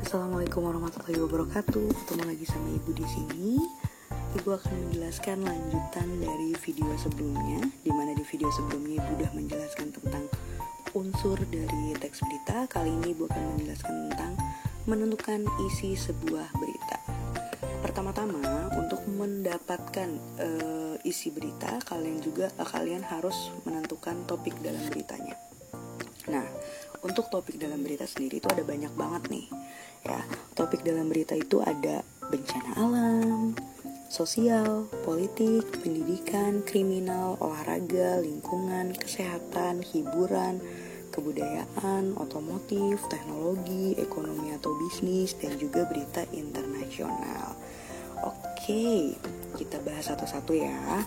Assalamualaikum warahmatullahi wabarakatuh. Ketemu lagi sama Ibu di sini. Ibu akan menjelaskan lanjutan dari video sebelumnya, di mana di video sebelumnya Ibu sudah menjelaskan tentang unsur dari teks berita. Kali ini Ibu akan menjelaskan tentang menentukan isi sebuah berita. Pertama-tama, untuk mendapatkan isi berita, kalian harus menentukan topik dalam beritanya. Nah, untuk topik dalam berita sendiri itu ada banyak banget nih. Ya, topik dalam berita itu ada bencana alam, sosial, politik, pendidikan, kriminal, olahraga, lingkungan, kesehatan, hiburan, kebudayaan, otomotif, teknologi, ekonomi atau bisnis, dan juga berita internasional. Oke, kita bahas satu-satu ya.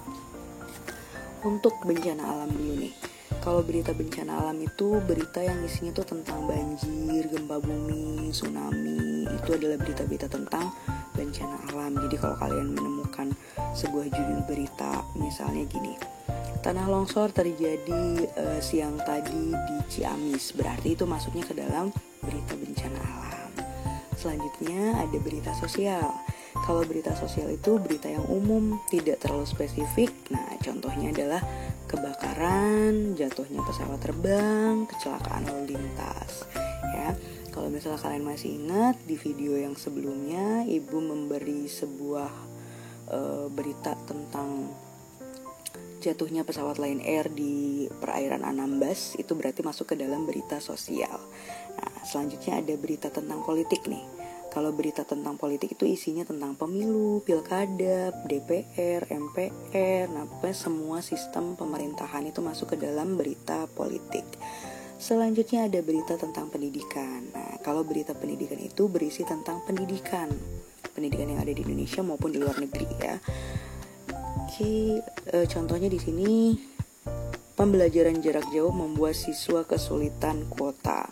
Untuk bencana alam dulu nih. Kalau berita bencana alam itu berita yang isinya tuh tentang banjir, gempa bumi, tsunami. Itu adalah berita-berita tentang bencana alam. Jadi kalau kalian menemukan sebuah judul berita, misalnya gini, tanah longsor terjadi siang tadi di Ciamis, berarti itu masuknya ke dalam berita bencana alam. Selanjutnya ada berita sosial. Kalau berita sosial itu berita yang umum, tidak terlalu spesifik. Nah, contohnya adalah kebakaran, jatuhnya pesawat terbang, kecelakaan lalu lintas. Ya, kalau misalnya kalian masih ingat di video yang sebelumnya, Ibu memberi sebuah berita tentang jatuhnya pesawat Lion Air di perairan Anambas. Itu berarti masuk ke dalam berita sosial. Nah, selanjutnya ada berita tentang politik nih. Kalau berita tentang politik itu isinya tentang pemilu, pilkada, DPR, MPR, pokoknya semua sistem pemerintahan itu masuk ke dalam berita politik. Selanjutnya ada berita tentang pendidikan. Nah, kalau berita pendidikan itu berisi tentang pendidikan yang ada di Indonesia maupun di luar negeri ya. Oke, contohnya di sini pembelajaran jarak jauh membuat siswa kesulitan kuota.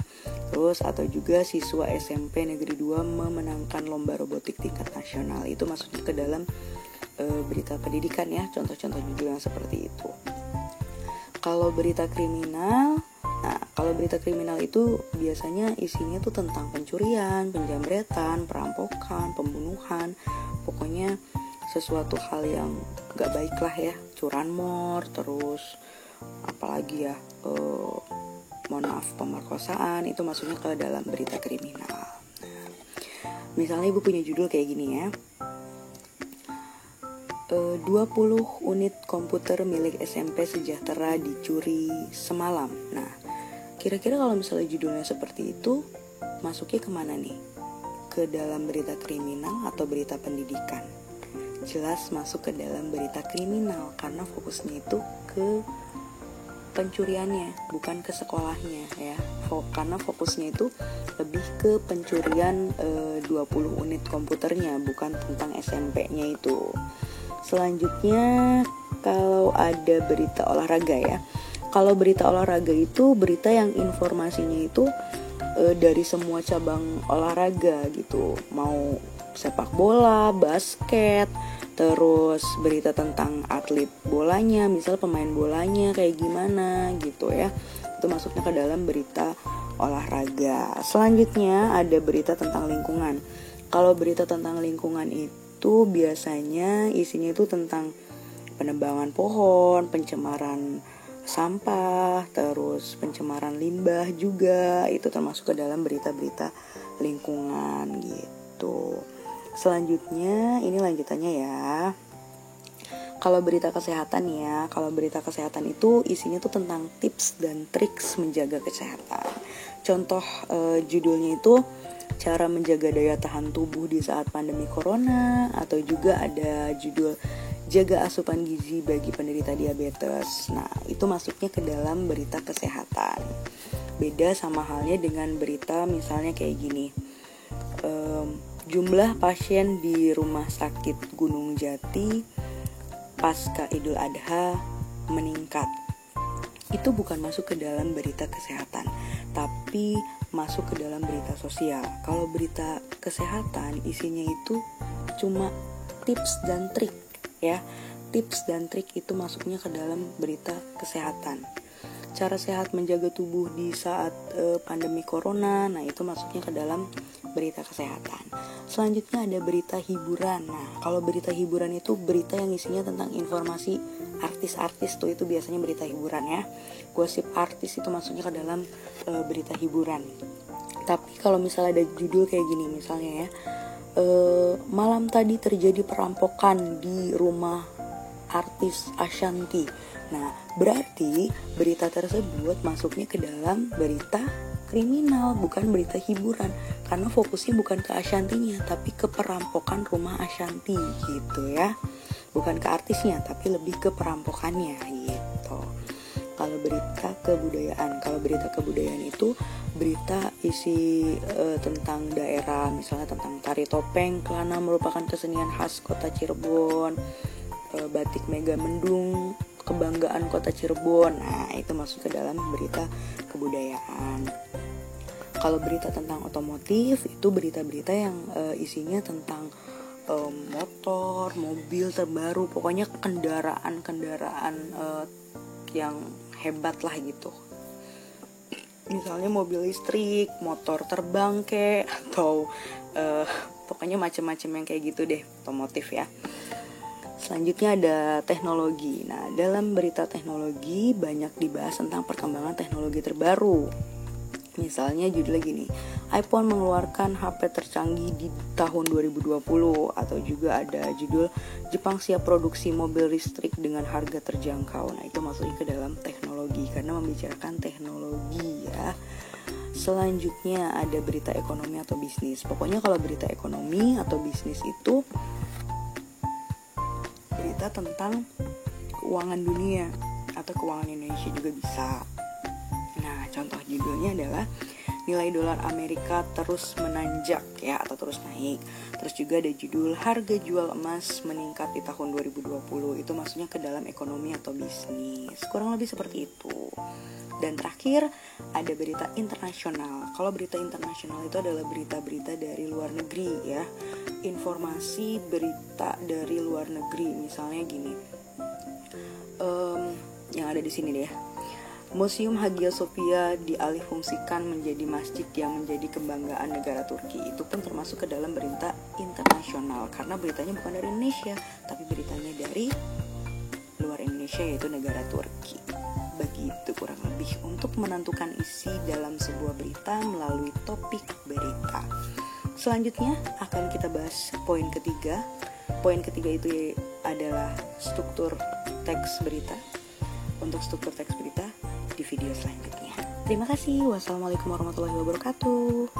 Terus atau juga siswa SMP Negeri 2 memenangkan lomba robotik tingkat nasional. Itu masuknya ke dalam berita pendidikan ya, contoh-contoh judul yang seperti itu. Kalau berita kriminal, itu biasanya isinya tuh tentang pencurian, penjamretan, perampokan, pembunuhan. Pokoknya sesuatu hal yang gak baik lah ya, curanmor, terus apalagi ya, pemerkosaan, itu masuknya ke dalam berita kriminal. Nah, misalnya Ibu punya judul kayak gini ya, 20 unit komputer milik SMP Sejahtera dicuri semalam. Nah, kira-kira kalau misalnya judulnya seperti itu, masuknya kemana nih? Ke dalam berita kriminal atau berita pendidikan? Jelas masuk ke dalam berita kriminal, karena fokusnya itu ke pencuriannya, bukan ke sekolahnya ya. Karena fokusnya itu lebih ke pencurian 20 unit komputernya, bukan tentang SMP-nya itu. Selanjutnya kalau ada berita olahraga ya. Kalau berita olahraga itu berita yang informasinya itu dari semua cabang olahraga gitu. Mau sepak bola, basket, terus berita tentang atlet bolanya, misal pemain bolanya kayak gimana gitu ya. Itu masuknya ke dalam berita olahraga. Selanjutnya ada berita tentang lingkungan. Kalau berita tentang lingkungan itu biasanya isinya itu tentang penebangan pohon, pencemaran sampah, terus pencemaran limbah juga. Itu termasuk ke dalam berita-berita lingkungan gitu. Selanjutnya, ini lanjutannya ya. Kalau berita kesehatan ya, kalau berita kesehatan itu isinya tuh tentang tips dan triks menjaga kesehatan. Contoh judulnya itu cara menjaga daya tahan tubuh di saat pandemi corona, atau juga ada judul jaga asupan gizi bagi penderita diabetes. Nah, itu masuknya ke dalam berita kesehatan. Beda sama halnya dengan berita misalnya kayak gini. Jumlah pasien di Rumah Sakit Gunung Jati pasca Idul Adha meningkat. Itu bukan masuk ke dalam berita kesehatan, tapi masuk ke dalam berita sosial. Kalau berita kesehatan isinya itu cuma tips dan trik ya. Tips dan trik itu masuknya ke dalam berita kesehatan. cara sehat menjaga tubuh di saat pandemi corona. Nah, itu masuknya ke dalam berita kesehatan. Selanjutnya ada berita hiburan. Nah, kalau berita hiburan itu berita yang isinya tentang informasi artis-artis tuh, itu biasanya berita hiburan ya. Gosip artis itu masuknya ke dalam berita hiburan. Tapi kalau misalnya ada judul kayak gini misalnya ya, malam tadi terjadi perampokan di rumah artis Ashanti. Nah, berarti berita tersebut masuknya ke dalam berita kriminal, bukan berita hiburan. Karena fokusnya bukan ke Ashantinya, tapi ke perampokan rumah Ashanti gitu ya. Bukan ke artisnya, tapi lebih ke perampokannya gitu. Kalau berita kebudayaan itu berita isi tentang daerah, misalnya tentang tari topeng Kelana merupakan kesenian khas kota Cirebon, batik Megamendung kebanggaan kota Cirebon. Nah, itu masuk ke dalam berita kebudayaan. Kalau berita tentang otomotif itu berita-berita yang isinya tentang motor, mobil terbaru, pokoknya kendaraan yang hebat lah gitu. Misalnya mobil listrik, motor terbang atau pokoknya macam-macam yang kayak gitu deh, otomotif ya. Selanjutnya ada teknologi. Nah, dalam berita teknologi banyak dibahas tentang perkembangan teknologi terbaru. Misalnya judulnya gini, iPhone mengeluarkan HP tercanggih di tahun 2020. Atau juga ada judul Jepang siap produksi mobil listrik dengan harga terjangkau. Nah, itu masuknya ke dalam teknologi karena membicarakan teknologi ya. Selanjutnya ada berita ekonomi atau bisnis. Pokoknya kalau berita ekonomi atau bisnis itu berita tentang keuangan dunia atau keuangan Indonesia juga bisa. Nah, contoh judulnya adalah nilai dolar Amerika terus menanjak ya, atau terus naik. Terus juga ada judul harga jual emas meningkat di tahun 2020. Itu maksudnya ke dalam ekonomi atau bisnis. Kurang lebih seperti itu. Dan terakhir ada berita internasional. Kalau berita internasional itu adalah berita-berita dari luar negeri ya. Informasi berita dari luar negeri. Misalnya gini, yang ada di sini deh. Museum Hagia Sophia dialihfungsikan menjadi masjid yang menjadi kebanggaan negara Turki. Itu pun termasuk ke dalam berita internasional karena beritanya bukan dari Indonesia, tapi beritanya dari luar Indonesia, yaitu negara Turki. Begitu kurang lebih untuk menentukan isi dalam sebuah berita melalui topik berita. Selanjutnya akan kita bahas poin ketiga. Poin ketiga itu adalah struktur teks berita. Untuk struktur teks berita di video selanjutnya. Terima kasih. Wassalamualaikum warahmatullahi wabarakatuh.